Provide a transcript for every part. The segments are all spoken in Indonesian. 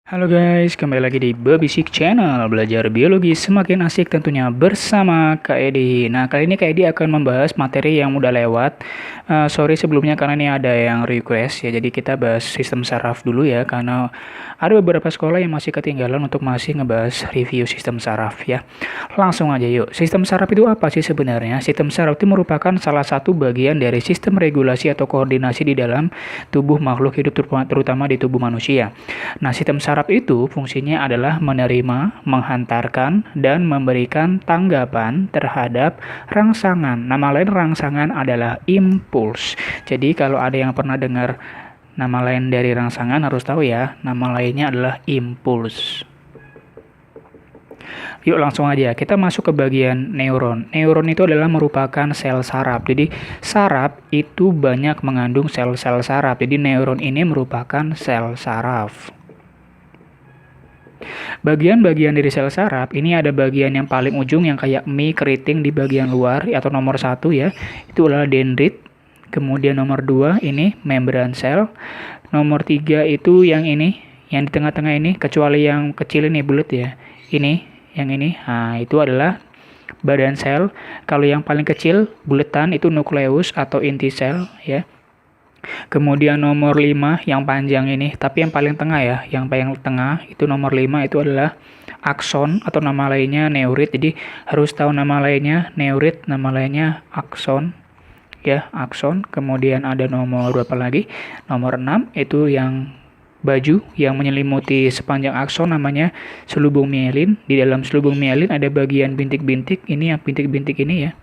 Halo guys, kembali lagi di Babysik Channel. Belajar biologi semakin asik tentunya bersama Kak Edi. Nah, kali ini Kak Edi akan membahas materi yang udah lewat. Sorry sebelumnya karena ini ada yang request ya. Jadi kita bahas sistem saraf dulu ya, karena ada beberapa sekolah yang masih ketinggalan untuk masih ngebahas review sistem saraf ya. Langsung aja yuk. Sistem saraf itu apa sih sebenarnya? Sistem saraf itu merupakan salah satu bagian dari sistem regulasi atau koordinasi di dalam tubuh makhluk hidup terutama di tubuh manusia. Nah, sistem saraf itu fungsinya adalah menerima, menghantarkan, dan memberikan tanggapan terhadap rangsangan. Nama lain rangsangan adalah impuls. Jadi kalau ada yang pernah dengar nama lain dari rangsangan harus tahu ya, nama lainnya adalah impuls. Yuk langsung aja, kita masuk ke bagian neuron. Neuron itu adalah merupakan sel saraf. Jadi saraf itu banyak mengandung sel-sel saraf. Jadi neuron ini merupakan sel saraf. Bagian-bagian dari sel saraf ini ada bagian yang paling ujung yang kayak mie keriting di bagian luar atau nomor 1 ya. Itu adalah dendrit. Kemudian nomor 2 ini membran sel. Nomor 3 itu yang ini, yang di tengah-tengah ini, kecuali yang kecil ini bulat ya. Ini, yang ini. Nah, itu adalah badan sel. Kalau yang paling kecil buletan itu nukleus atau inti sel ya. Kemudian nomor 5 yang panjang ini, tapi yang paling tengah ya, yang paling tengah itu nomor 5 itu adalah akson atau nama lainnya neurit. Jadi harus tahu nama lainnya neurit, nama lainnya akson ya, akson. Kemudian ada nomor berapa lagi? Nomor 6 itu yang baju yang menyelimuti sepanjang akson namanya selubung mielin. Di dalam selubung mielin ada bagian bintik-bintik, ini yang bintik-bintik ini ya.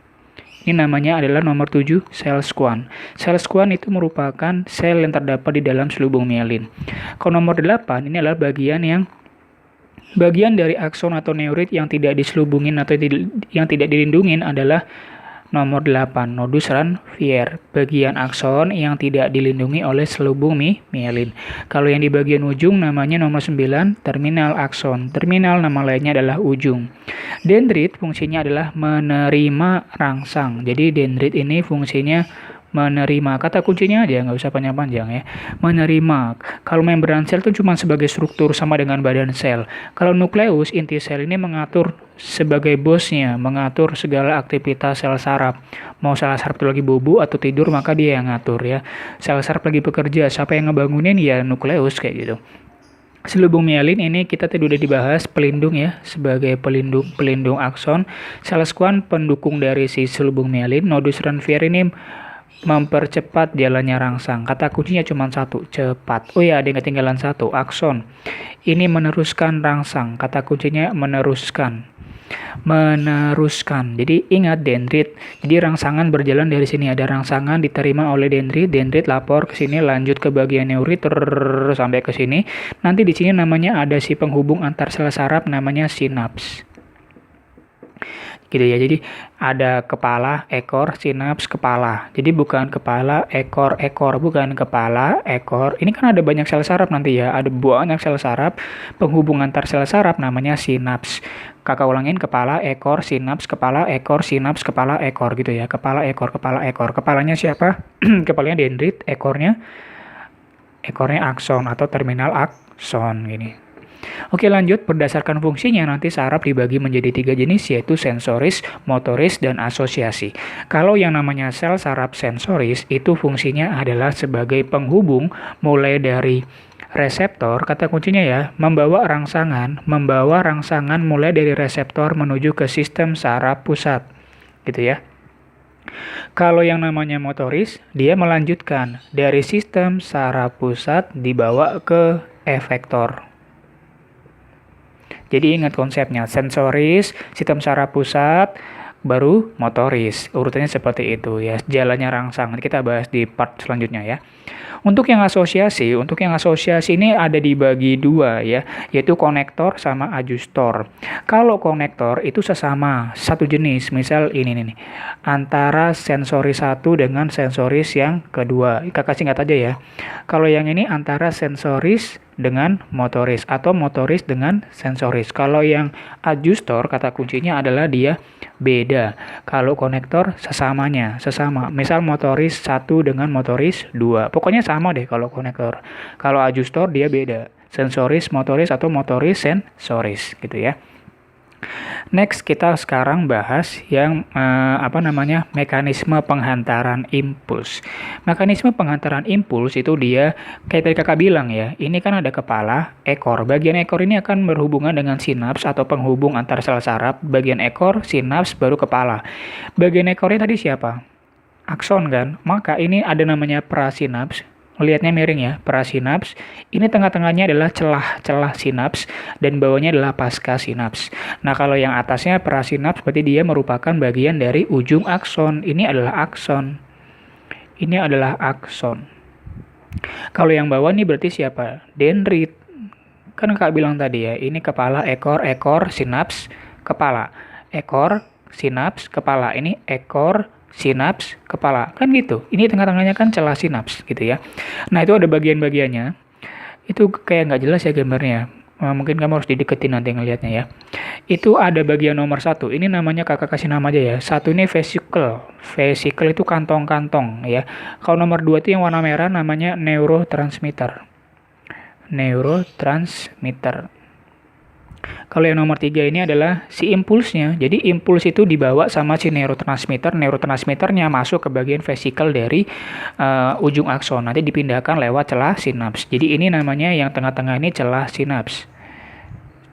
Ini namanya adalah nomor 7, sel Schwann. Sel Schwann itu merupakan sel yang terdapat di dalam selubung mielin. Kalau nomor 8, ini adalah bagian dari akson atau neurit yang tidak diselubungin atau yang tidak dilindungin adalah nomor 8, nodus Ranvier. Bagian akson yang tidak dilindungi oleh selubung mielin. Kalau yang di bagian ujung namanya nomor 9, terminal akson. Terminal nama lainnya adalah ujung. Dendrit fungsinya adalah menerima rangsang. Jadi dendrit ini fungsinya menerima. Kata kuncinya aja, nggak usah panjang-panjang ya. Menerima. Kalau membran sel itu cuma sebagai struktur sama dengan badan sel. Kalau nukleus, inti sel ini mengatur sebagai bosnya, mengatur segala aktivitas sel saraf. Mau sel saraf itu lagi bobo atau tidur, maka dia yang ngatur ya. Sel saraf lagi bekerja, siapa yang ngebangunin ya nukleus kayak gitu. Selubung mielin ini kita tadi udah dibahas pelindung ya, sebagai pelindung akson. Sel Schwann pendukung dari si selubung mielin. Nodus Ranvier ini mempercepat jalannya rangsang. Kata kuncinya cuma satu, cepat. Oh ya, ada yang ketinggalan satu, akson. Ini meneruskan rangsang. Kata kuncinya meneruskan. Jadi ingat dendrit. Jadi rangsangan berjalan dari sini, ada rangsangan diterima oleh dendrit. Dendrit lapor ke sini, lanjut ke bagian neurit sampai ke sini. Nanti di sini namanya ada si penghubung antar sel saraf namanya sinaps. Gitu ya. Jadi ada kepala, ekor, sinaps, kepala. Jadi bukan kepala, ekor, bukan kepala, ekor. Ini kan ada banyak sel saraf nanti ya. Ada banyak sel saraf. Penghubung antar sel saraf namanya sinaps. Kakak ulangin, kepala, ekor, sinaps, kepala, ekor, sinaps, kepala, ekor gitu ya. Kepala, ekor, kepala, ekor. Kepalanya siapa? Kepalanya dendrit, ekornya akson atau terminal akson gini. Oke lanjut, berdasarkan fungsinya nanti saraf dibagi menjadi 3 jenis yaitu sensoris, motoris, dan asosiasi. Kalau yang namanya sel saraf sensoris itu fungsinya adalah sebagai penghubung mulai dari reseptor, kata kuncinya ya, membawa rangsangan mulai dari reseptor menuju ke sistem saraf pusat. Gitu ya. Kalau yang namanya motoris, dia melanjutkan dari sistem saraf pusat dibawa ke efektor. Jadi ingat konsepnya, sensoris, sistem saraf pusat, baru motoris. Urutannya seperti itu ya, jalannya rangsang. Nanti kita bahas di part selanjutnya ya. Untuk yang asosiasi ini ada dibagi 2 ya, yaitu konektor sama adjustor. Kalau konektor itu sesama, satu jenis, misal ini nih, antara sensoris 1 dengan sensoris yang kedua. Kakak singkat aja ya. Kalau yang ini antara sensoris dengan motoris atau motoris dengan sensoris. Kalau yang adjustor kata kuncinya adalah dia beda. Kalau konektor sesama. Misal motoris 1 dengan motoris 2. Pokoknya sama deh kalau konektor. Kalau adjustor dia beda. sensoris motoris atau motoris sensoris gitu ya. Next, kita sekarang bahas yang mekanisme penghantaran impuls. Mekanisme penghantaran impuls itu dia kayak tadi kakak bilang ya, ini kan ada kepala, ekor. Bagian ekor ini akan berhubungan dengan sinaps atau penghubung antar sel saraf. Bagian ekor, sinaps, baru kepala. Bagian ekornya tadi siapa? Akson kan? Maka ini ada namanya prasinaps. Lihatnya miring ya, prasinaps. Ini tengah-tengahnya adalah celah-celah sinaps dan bawahnya adalah pasca sinaps. Nah, kalau yang atasnya prasinaps berarti dia merupakan bagian dari ujung akson. Ini adalah akson. Ini adalah akson. Kalau yang bawah ini berarti siapa? Dendrit. Kan Kak bilang tadi ya, ini kepala, ekor, sinaps, kepala. Ekor, sinaps, kepala. Ini ekor, sinaps, kepala. Kan gitu. Ini tengah-tengahnya kan celah sinaps gitu ya. Nah, itu ada bagian-bagiannya. Itu kayak nggak jelas ya gambarnya. Mungkin kamu harus dideketin nanti ngelihatnya ya. Itu ada bagian nomor 1. Ini namanya kakak kasih nama aja ya. 1 ini vesicle. Vesicle itu kantong-kantong ya. Kalau nomor 2 itu yang warna merah namanya neurotransmitter. Neurotransmitter. Kalau yang nomor 3 ini adalah si impulsnya. Jadi impuls itu dibawa sama si neurotransmitter. Neurotransmitternya masuk ke bagian vesikel dari ujung akson. Nanti dipindahkan lewat celah sinaps. Jadi ini namanya yang tengah-tengah ini celah sinaps.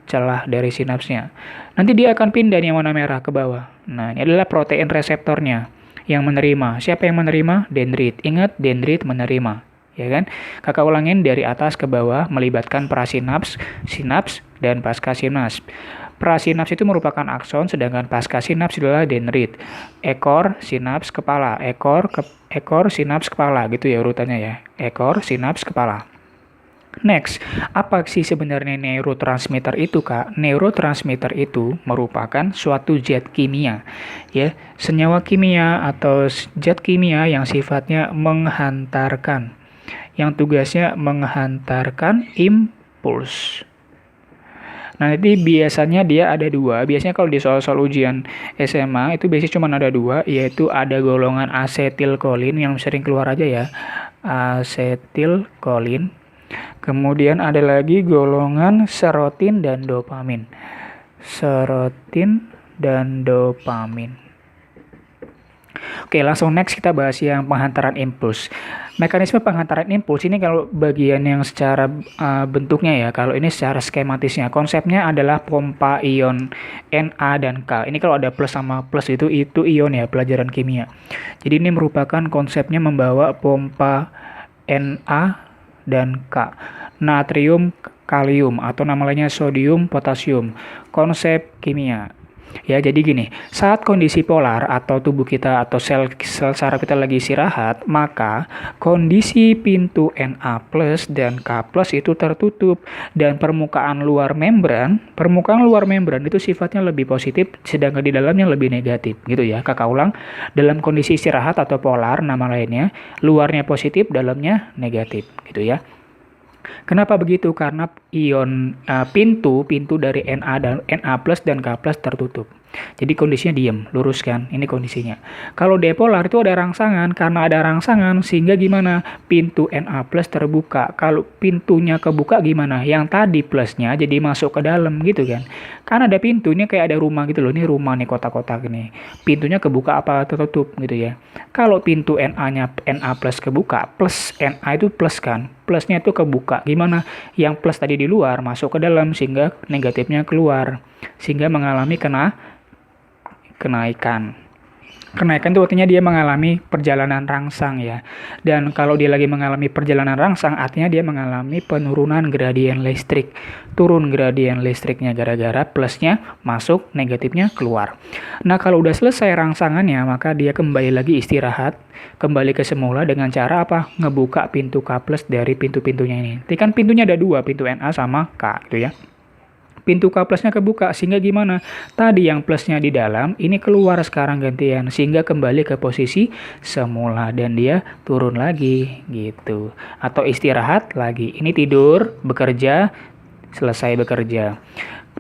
Celah dari sinapsnya. Nanti dia akan pindah nih yang warna merah ke bawah. Nah, ini adalah protein reseptornya yang menerima. Siapa yang menerima? Dendrit. Ingat, dendrit menerima. Ya kan? Kakak ulangin dari atas ke bawah melibatkan prasinaps, sinaps, dan pasca sinaps. Prasinaps itu merupakan akson, sedangkan pasca sinaps adalah dendrit. Ekor, sinaps, kepala. Ekor, sinaps, kepala. Gitu ya urutannya ya. Ekor, sinaps, kepala. Next, apa sih sebenarnya neurotransmitter itu, Kak? Neurotransmitter itu merupakan suatu zat kimia, ya, senyawa kimia atau zat kimia yang sifatnya menghantarkan, yang tugasnya menghantarkan impuls. Nah, nanti biasanya dia ada 2. Biasanya kalau di soal-soal ujian SMA itu biasanya cuma ada 2, yaitu ada golongan asetilkolin yang sering keluar aja ya. Asetilkolin. Kemudian ada lagi golongan serotin dan dopamin. Serotin dan dopamin. Oke, langsung next kita bahas yang penghantaran impuls. Mekanisme penghantaran impuls ini kalau bagian yang secara bentuknya ya, kalau ini secara skematisnya, konsepnya adalah pompa ion Na dan K. Ini kalau ada plus sama plus itu ion ya, pelajaran kimia. Jadi ini merupakan konsepnya membawa pompa Na dan K. Natrium, kalium, atau nama lainnya sodium, potasium. Konsep kimia. Ya, jadi gini, saat kondisi polar atau tubuh kita atau sel saraf kita lagi istirahat, maka kondisi pintu Na+ dan K+ itu tertutup dan permukaan luar membran itu sifatnya lebih positif sedangkan di dalamnya lebih negatif, gitu ya. Kakak ulang, dalam kondisi istirahat atau polar nama lainnya, luarnya positif, dalamnya negatif, gitu ya. Kenapa begitu? Karena ion pintu dari Na dan K+ tertutup. Jadi kondisinya diam, lurus kan? Ini kondisinya. Kalau dipolar itu ada rangsangan, karena ada rangsangan sehingga gimana? Pintu Na+ terbuka. Kalau pintunya kebuka gimana? Yang tadi plusnya jadi masuk ke dalam gitu kan? Karena ada pintunya kayak ada rumah gitu loh. Ini rumah nih kotak-kotak nih. Pintunya kebuka apa tertutup gitu ya. Kalau pintu Na+ kebuka, plus Na itu plus kan? Plusnya itu kebuka. Gimana? Yang plus tadi di luar masuk ke dalam sehingga negatifnya keluar. Sehingga mengalami kenaikan. Kenaikan itu artinya dia mengalami perjalanan rangsang ya. Dan kalau dia lagi mengalami perjalanan rangsang, artinya dia mengalami penurunan gradien listrik. Turun gradien listriknya gara-gara plusnya masuk, negatifnya keluar. Nah, kalau udah selesai rangsangannya, maka dia kembali lagi istirahat, kembali ke semula dengan cara apa? Ngebuka pintu K+ dari pintu-pintunya ini. Jadi kan pintunya ada 2, pintu Na sama K gitu ya. Pintu K+ kebuka sehingga gimana? Tadi yang plusnya di dalam, ini keluar sekarang gantian sehingga kembali ke posisi semula dan dia turun lagi gitu. Atau istirahat lagi. Ini tidur, bekerja, selesai bekerja.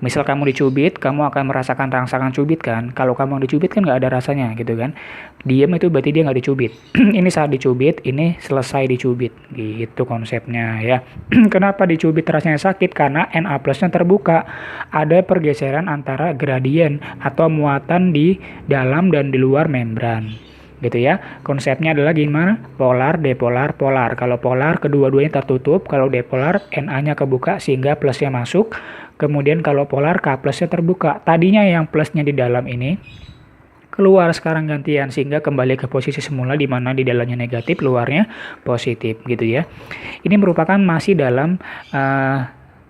Misal kamu dicubit, kamu akan merasakan rangsangan cubit kan. Kalau kamu yang dicubit kan nggak ada rasanya gitu kan. Diam itu berarti dia nggak dicubit. Ini saat dicubit, ini selesai dicubit. Gitu konsepnya ya. Kenapa dicubit rasanya sakit? Karena Na plusnya terbuka. Ada pergeseran antara gradien atau muatan di dalam dan di luar membran. Gitu ya. Konsepnya adalah gimana? Polar, depolar, polar. Kalau polar kedua-duanya tertutup, kalau depolar Na-nya kebuka sehingga plusnya masuk. Kemudian kalau polar K plusnya terbuka. Tadinya yang plusnya di dalam ini keluar sekarang gantian sehingga kembali ke posisi semula di mana di dalamnya negatif, luarnya positif gitu ya. Ini merupakan masih dalam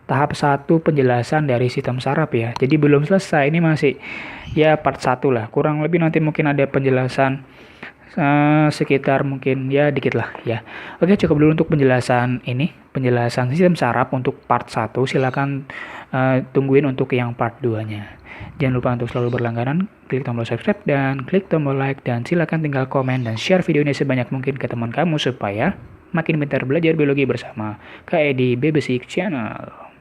tahap 1 penjelasan dari sistem saraf ya. Jadi belum selesai, ini masih ya part 1 lah. Kurang lebih nanti mungkin ada penjelasan sekitar mungkin ya dikit lah ya. Oke, cukup dulu untuk penjelasan ini, penjelasan sistem saraf untuk part 1. Silakan tungguin untuk yang part 2-nya. Jangan lupa untuk selalu berlangganan, klik tombol subscribe dan klik tombol like, dan silakan tinggal komen dan share video ini sebanyak mungkin ke teman kamu supaya makin pintar belajar biologi bersama Kak Edi Bebesik Channel.